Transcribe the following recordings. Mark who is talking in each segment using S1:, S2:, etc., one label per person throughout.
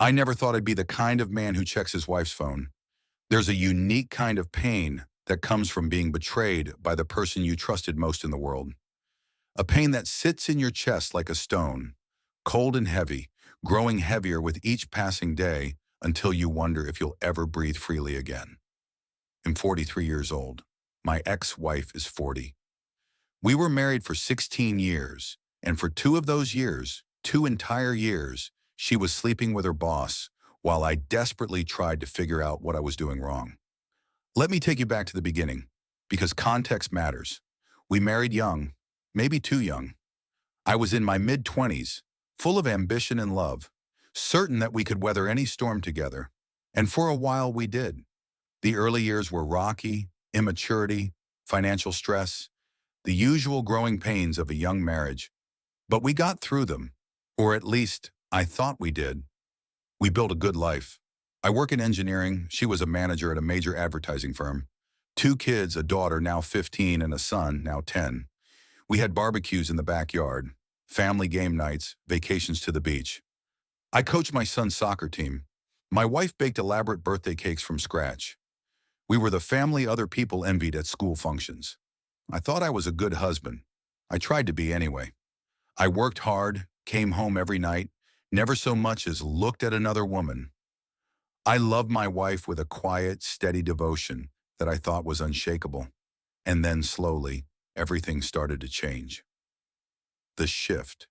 S1: I never thought I'd be the kind of man who checks his wife's phone. There's a unique kind of pain that comes from being betrayed by the person you trusted most in the world. A pain that sits in your chest like a stone, cold and heavy, growing heavier with each passing day until you wonder if you'll ever breathe freely again. I'm 43 years old. My ex-wife is 40. We were married for 16 years, and for 2 of those years, 2 entire years, she was sleeping with her boss while I desperately tried to figure out what I was doing wrong. Let me take you back to the beginning, because context matters. We married young, maybe too young. I was in my mid-20s, full of ambition and love, certain that we could weather any storm together. And for a while we did. The early years were rocky, immaturity, financial stress, the usual growing pains of a young marriage. But we got through them, or at least I thought we did. We built a good life. I work in engineering. She was a manager at a major advertising firm. 2 kids, a daughter now 15 and a son now 10. We had barbecues in the backyard, family game nights, vacations to the beach. I coached my son's soccer team. My wife baked elaborate birthday cakes from scratch. We were the family other people envied at school functions. I thought I was a good husband. I tried to be anyway. I worked hard, came home every night, never so much as looked at another woman. I loved my wife with a quiet, steady devotion that I thought was unshakable. And then slowly, everything started to change. The shift.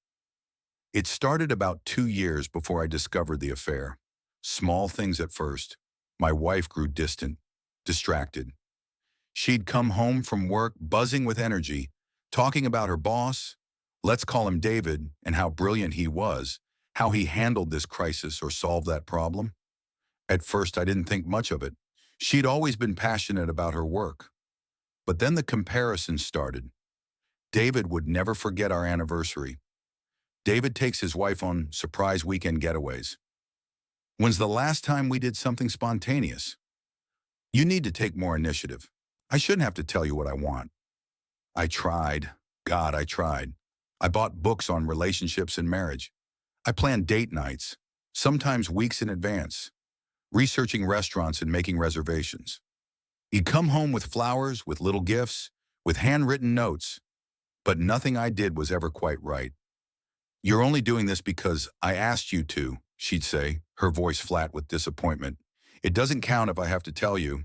S1: It started about 2 years before I discovered the affair. Small things at first. My wife grew distant, distracted. She'd come home from work buzzing with energy, talking about her boss, let's call him David, and how brilliant he was, how he handled this crisis or solved that problem. At first, I didn't think much of it. She'd always been passionate about her work. But then the comparison started. David would never forget our anniversary. David takes his wife on surprise weekend getaways. When's the last time we did something spontaneous? You need to take more initiative. I shouldn't have to tell you what I want. I tried. God, I tried. I bought books on relationships and marriage. I planned date nights, sometimes weeks in advance, researching restaurants and making reservations. He'd come home with flowers, with little gifts, with handwritten notes, but nothing I did was ever quite right. You're only doing this because I asked you to, she'd say, her voice flat with disappointment. It doesn't count if I have to tell you.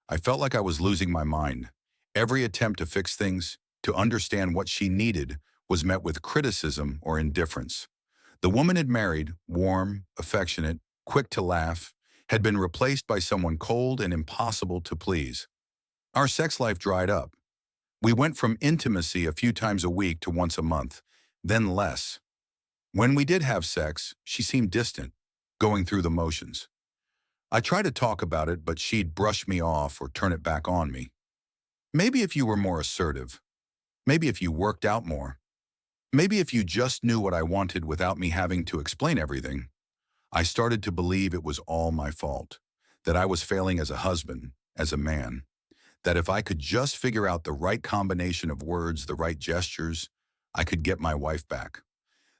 S1: I felt like I was losing my mind. Every attempt to fix things, to understand what she needed, was met with criticism or indifference. The woman had married, warm, affectionate, quick to laugh, had been replaced by someone cold and impossible to please. Our sex life dried up. We went from intimacy a few times a week to once a month, then less. When we did have sex, she seemed distant, going through the motions. I tried to talk about it, but she'd brush me off or turn it back on me. Maybe if you were more assertive. Maybe if you worked out more. Maybe if you just knew what I wanted without me having to explain everything. I started to believe it was all my fault, that I was failing as a husband, as a man, that if I could just figure out the right combination of words, the right gestures, I could get my wife back.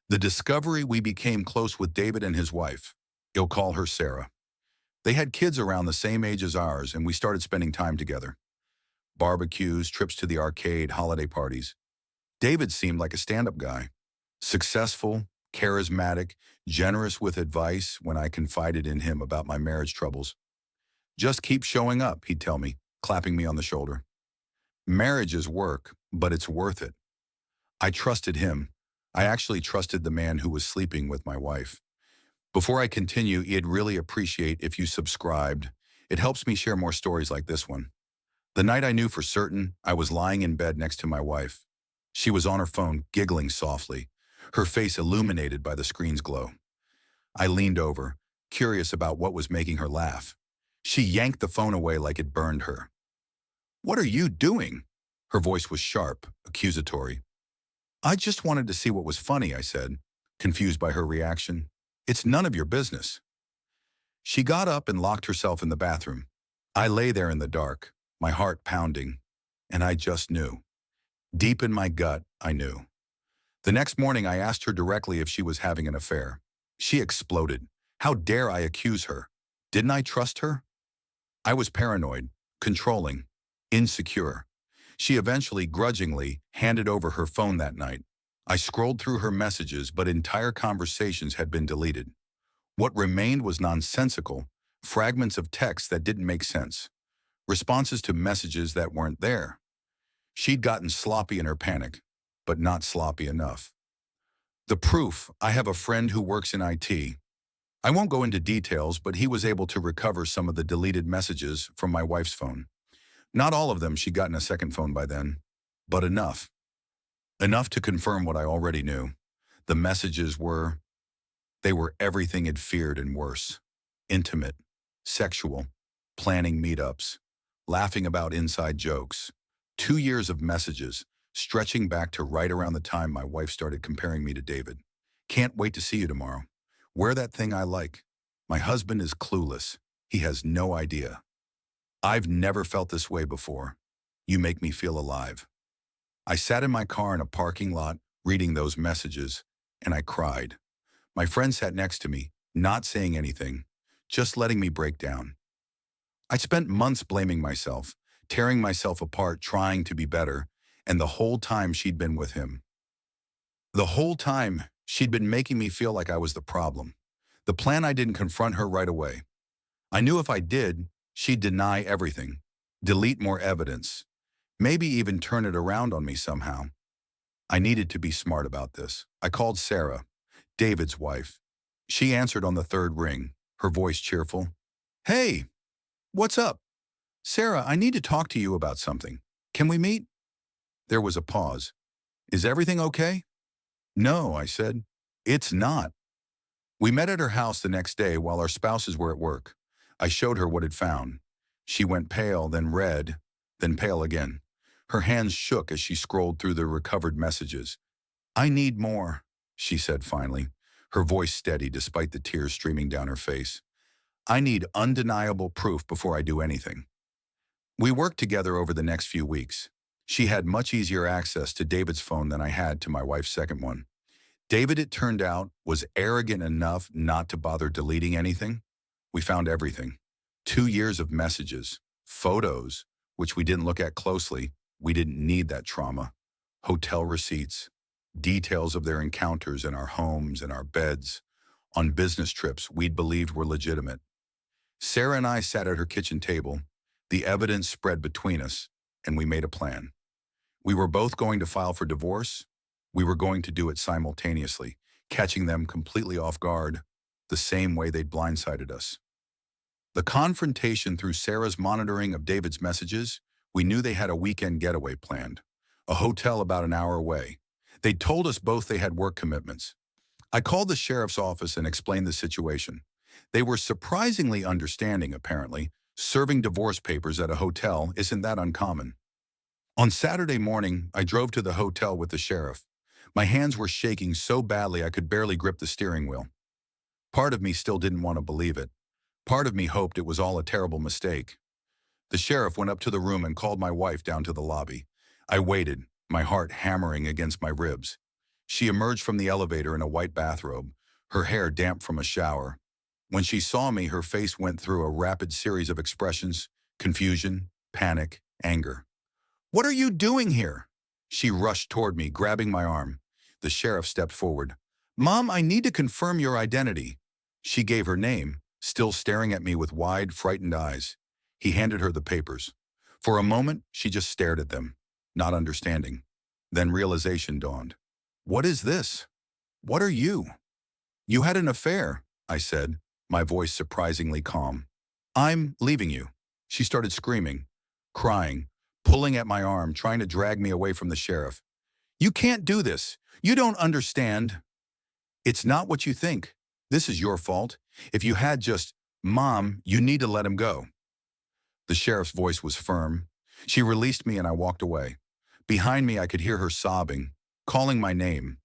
S1: The discovery we became close with David and his wife. He'll call her Sarah. They had kids around the same age as ours, and we started spending time together. Barbecues, trips to the arcade, holiday parties. David seemed like a stand-up guy. Successful, charismatic, generous with advice when I confided in him about my marriage troubles. Just keep showing up, he'd tell me, clapping me on the shoulder. Marriage is work, but it's worth it. I trusted him. I actually trusted the man who was sleeping with my wife. Before I continue, I'd really appreciate if you subscribed. It helps me share more stories like this one. The night I knew for certain, I was lying in bed next to my wife. She was on her phone, giggling softly, her face illuminated by the screen's glow. I leaned over, curious about what was making her laugh. She yanked the phone away like it burned her. "What are you doing?" Her voice was sharp, accusatory. "I just wanted to see what was funny," I said, confused by her reaction. "It's none of your business." She got up and locked herself in the bathroom. I lay there in the dark, my heart pounding, and I just knew. Deep in my gut, I knew. The next morning, I asked her directly if she was having an affair. She exploded. How dare I accuse her? Didn't I trust her? I was paranoid, controlling, insecure. She eventually, grudgingly, handed over her phone that night. I scrolled through her messages, but entire conversations had been deleted. What remained was nonsensical, fragments of text that didn't make sense, responses to messages that weren't there. She'd gotten sloppy in her panic, but not sloppy enough. The proof: I have a friend who works in IT. I won't go into details, but he was able to recover some of the deleted messages from my wife's phone. Not all of them, she'd gotten a second phone by then, but enough. Enough to confirm what I already knew. The messages were, they were everything it feared and worse. Intimate, sexual, planning meetups, laughing about inside jokes. 2 years of messages, stretching back to right around the time my wife started comparing me to David. Can't wait to see you tomorrow. Wear that thing I like. My husband is clueless. He has no idea. I've never felt this way before. You make me feel alive. I sat in my car in a parking lot, reading those messages, and I cried. My friend sat next to me, not saying anything, just letting me break down. I spent months blaming myself, tearing myself apart, trying to be better, and the whole time she'd been with him. The whole time, she'd been making me feel like I was the problem. The plan: I didn't confront her right away. I knew if I did, she'd deny everything, delete more evidence, maybe even turn it around on me somehow. I needed to be smart about this. I called Sarah, David's wife. She answered on the third ring, her voice cheerful. "Hey, what's up? Sarah, I need to talk to you about something. Can we meet?" There was a pause. "Is everything okay?" "No," I said. "It's not." We met at her house the next day while our spouses were at work. I showed her what I'd found. She went pale, then red, then pale again. Her hands shook as she scrolled through the recovered messages. "I need more," she said finally, her voice steady despite the tears streaming down her face. "I need undeniable proof before I do anything." We worked together over the next few weeks. She had much easier access to David's phone than I had to my wife's second one. David, it turned out, was arrogant enough not to bother deleting anything. We found everything. 2 years of messages, photos, which we didn't look at closely. We didn't need that trauma. Hotel receipts, details of their encounters in our homes and our beds, on business trips we'd believed were legitimate. Sarah and I sat at her kitchen table. The evidence spread between us, and we made a plan. We were both going to file for divorce. We were going to do it simultaneously, catching them completely off guard, the same way they'd blindsided us. The confrontation: through Sarah's monitoring of David's messages, we knew they had a weekend getaway planned, a hotel about an hour away. They'd told us both they had work commitments. I called the sheriff's office and explained the situation. They were surprisingly understanding, apparently. Serving divorce papers at a hotel isn't that uncommon. On Saturday morning, I drove to the hotel with the sheriff. My hands were shaking so badly I could barely grip the steering wheel. Part of me still didn't want to believe it. Part of me hoped it was all a terrible mistake. The sheriff went up to the room and called my wife down to the lobby. I waited, my heart hammering against my ribs. She emerged from the elevator in a white bathrobe, her hair damp from a shower. When she saw me, her face went through a rapid series of expressions: confusion, panic, anger. "What are you doing here?" She rushed toward me, grabbing my arm. The sheriff stepped forward. "Mom, I need to confirm your identity." She gave her name, still staring at me with wide, frightened eyes. He handed her the papers. For a moment, she just stared at them, not understanding. Then realization dawned. "What is this? What are you?" "You had an affair," I said, my voice surprisingly calm. "I'm leaving you." She started screaming, crying, pulling at my arm, trying to drag me away from the sheriff. "You can't do this. You don't understand." "It's not what you think. This is your fault. If you had just, Mom, you need to let him go." The sheriff's voice was firm. She released me and I walked away. Behind me, I could hear her sobbing, calling my name,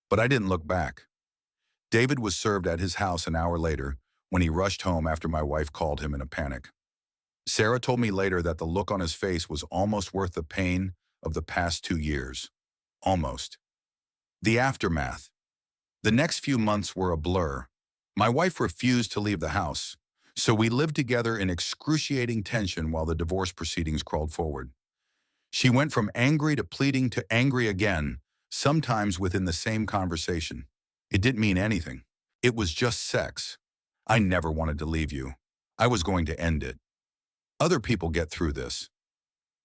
S1: but I didn't look back. David was served at his house an hour later when he rushed home after my wife called him in a panic. Sarah told me later that the look on his face was almost worth the pain of the past 2 years. Almost. The aftermath. The next few months were a blur. My wife refused to leave the house, so we lived together in excruciating tension while the divorce proceedings crawled forward. She went from angry to pleading to angry again, sometimes within the same conversation. It didn't mean anything. It was just sex. I never wanted to leave you. I was going to end it. Other people get through this.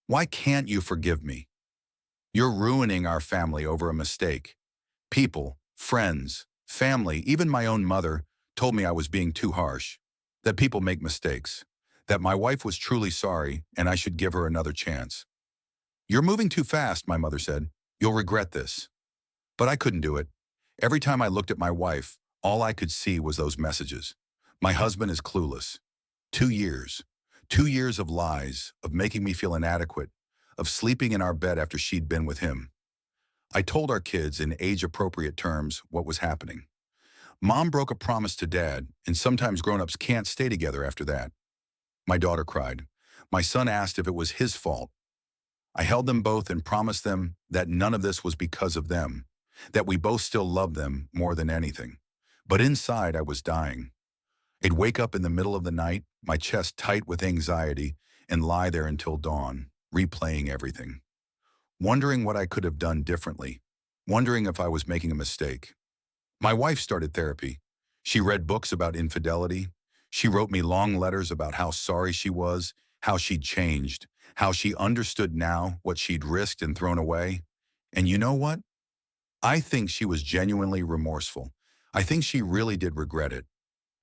S1: Why can't you forgive me? You're ruining our family over a mistake. People, friends, family, even my own mother told me I was being too harsh, that people make mistakes, that my wife was truly sorry and I should give her another chance. You're moving too fast, my mother said. You'll regret this. But I couldn't do it. Every time I looked at my wife, all I could see was those messages. My husband is clueless. 2 years. 2 years of lies, of making me feel inadequate, of sleeping in our bed after she'd been with him. I told our kids in age-appropriate terms what was happening. Mom broke a promise to Dad, and sometimes grown-ups can't stay together after that. My daughter cried. My son asked if it was his fault. I held them both and promised them that none of this was because of them, that we both still loved them more than anything. But inside, I was dying. I'd wake up in the middle of the night, my chest tight with anxiety, and lie there until dawn, replaying everything. Wondering what I could have done differently, wondering if I was making a mistake. My wife started therapy. She read books about infidelity. She wrote me long letters about how sorry she was, how she'd changed, how she understood now what she'd risked and thrown away. And you know what? I think she was genuinely remorseful. I think she really did regret it.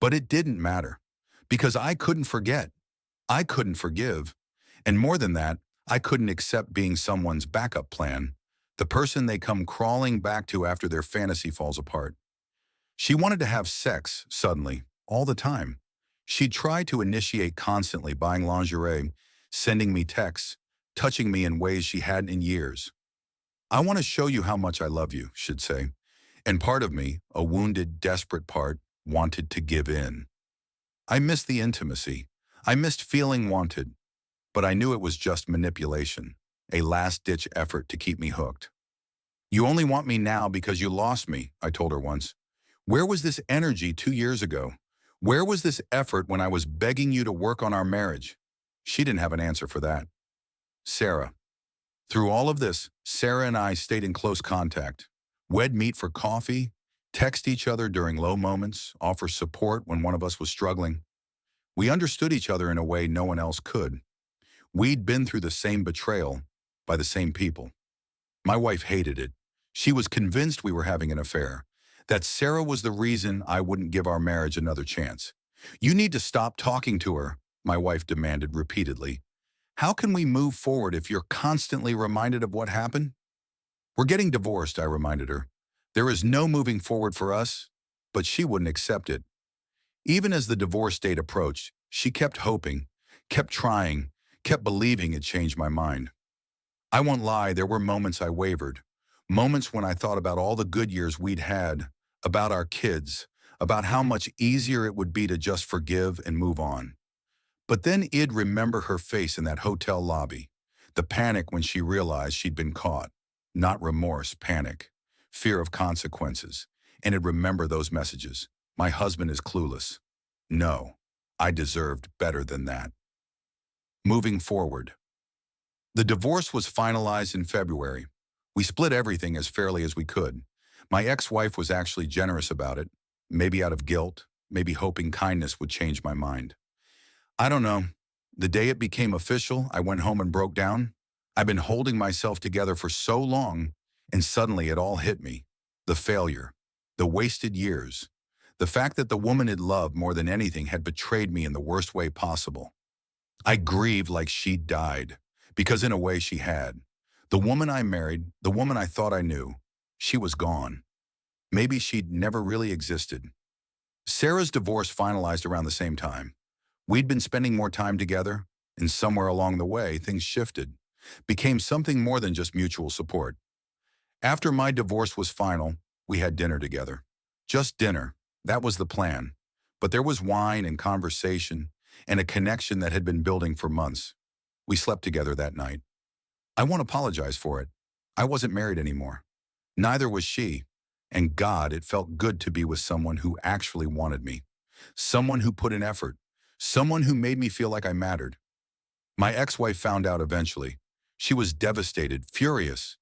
S1: But it didn't matter, because I couldn't forget. I couldn't forgive. And more than that, I couldn't accept being someone's backup plan, the person they come crawling back to after their fantasy falls apart. She wanted to have sex, suddenly, all the time. She'd try to initiate constantly, buying lingerie, sending me texts, touching me in ways she hadn't in years. I want to show you how much I love you, she'd say. And part of me, a wounded, desperate part, wanted to give in. I missed the intimacy. I missed feeling wanted. But I knew it was just manipulation, a last-ditch effort to keep me hooked. You only want me now because you lost me, I told her once. Where was this energy 2 years ago? Where was this effort when I was begging you to work on our marriage? She didn't have an answer for that. Sarah. Through all of this, Sarah and I stayed in close contact. We'd meet for coffee, text each other during low moments, offer support when one of us was struggling. We understood each other in a way no one else could. We'd been through the same betrayal by the same people. My wife hated it. She was convinced we were having an affair, that Sarah was the reason I wouldn't give our marriage another chance. You need to stop talking to her, my wife demanded repeatedly. How can we move forward if you're constantly reminded of what happened? We're getting divorced, I reminded her. There is no moving forward for us, but she wouldn't accept it. Even as the divorce date approached, she kept hoping, kept trying, kept believing it changed my mind. I won't lie, there were moments I wavered. Moments when I thought about all the good years we'd had, about our kids, about how much easier it would be to just forgive and move on. But then I'd remember her face in that hotel lobby, the panic when she realized she'd been caught. Not remorse, panic, fear of consequences. And I'd remember those messages. My husband is clueless. No, I deserved better than that. Moving forward. The divorce was finalized in February. We split everything as fairly as we could. My ex-wife was actually generous about it, maybe out of guilt, maybe hoping kindness would change my mind. I don't know. The day it became official, I went home and broke down. I've been holding myself together for so long, and suddenly it all hit me. The failure, the wasted years, the fact that the woman I'd loved more than anything had betrayed me in the worst way possible. I grieved like she'd died, because in a way she had. The woman I married, the woman I thought I knew, she was gone. Maybe she'd never really existed. Sarah's divorce finalized around the same time. We'd been spending more time together, and somewhere along the way, things shifted, became something more than just mutual support. After my divorce was final, we had dinner together. Just dinner. That was the plan. But there was wine and conversation and a connection that had been building for months. We slept together that night. I won't apologize for it. I wasn't married anymore. Neither was she. And God, it felt good to be with someone who actually wanted me. Someone who put in effort. Someone who made me feel like I mattered. My ex-wife found out eventually. She was devastated, furious.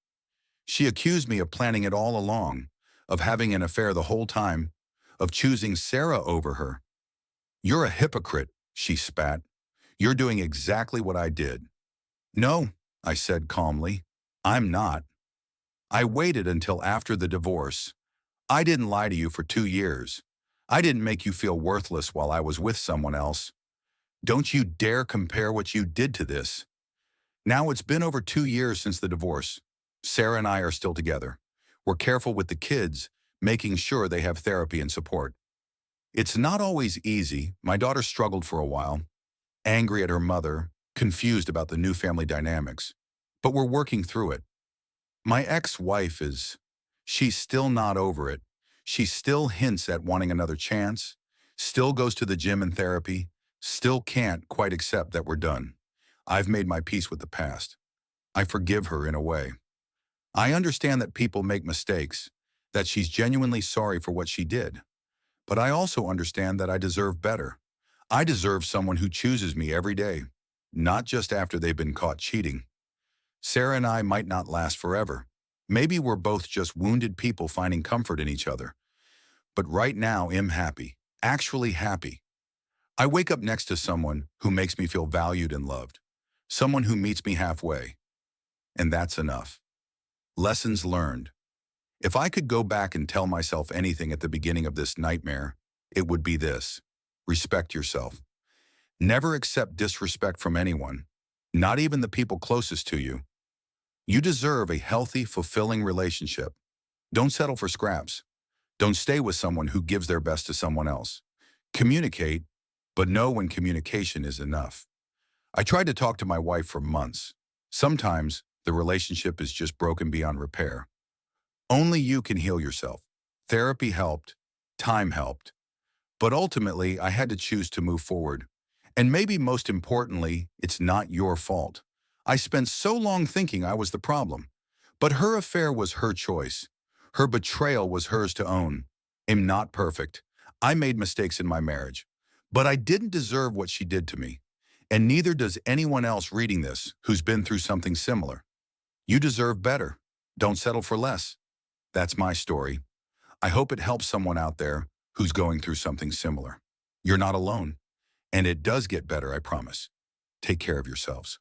S1: She accused me of planning it all along, of having an affair the whole time, of choosing Sarah over her. "You're a hypocrite," she spat. "You're doing exactly what I did." "No," I said calmly. "I'm not. I waited until after the divorce. I didn't lie to you for 2 years. I didn't make you feel worthless while I was with someone else. Don't you dare compare what you did to this." Now it's been over 2 years since the divorce. Sarah and I are still together. We're careful with the kids, making sure they have therapy and support. It's not always easy. My daughter struggled for a while, angry at her mother, confused about the new family dynamics. But we're working through it. My ex-wife she's still not over it. She still hints at wanting another chance, still goes to the gym and therapy, still can't quite accept that we're done. I've made my peace with the past. I forgive her in a way. I understand that people make mistakes, that she's genuinely sorry for what she did. But I also understand that I deserve better. I deserve someone who chooses me every day, not just after they've been caught cheating. Sarah and I might not last forever. Maybe we're both just wounded people finding comfort in each other. But right now, I'm happy, actually happy. I wake up next to someone who makes me feel valued and loved, someone who meets me halfway. And that's enough. Lessons learned. If I could go back and tell myself anything at the beginning of this nightmare, it would be this: respect yourself. Never accept disrespect from anyone, not even the people closest to you. You deserve a healthy, fulfilling relationship. Don't settle for scraps. Don't stay with someone who gives their best to someone else. Communicate, but know when communication is enough. I tried to talk to my wife for months. Sometimes the relationship is just broken beyond repair. Only you can heal yourself. Therapy helped, time helped. But ultimately, I had to choose to move forward. And maybe most importantly, it's not your fault. I spent so long thinking I was the problem. But her affair was her choice. Her betrayal was hers to own. I'm not perfect. I made mistakes in my marriage. But I didn't deserve what she did to me. And neither does anyone else reading this who's been through something similar. You deserve better. Don't settle for less. That's my story. I hope it helps someone out there who's going through something similar. You're not alone. And it does get better, I promise. Take care of yourselves.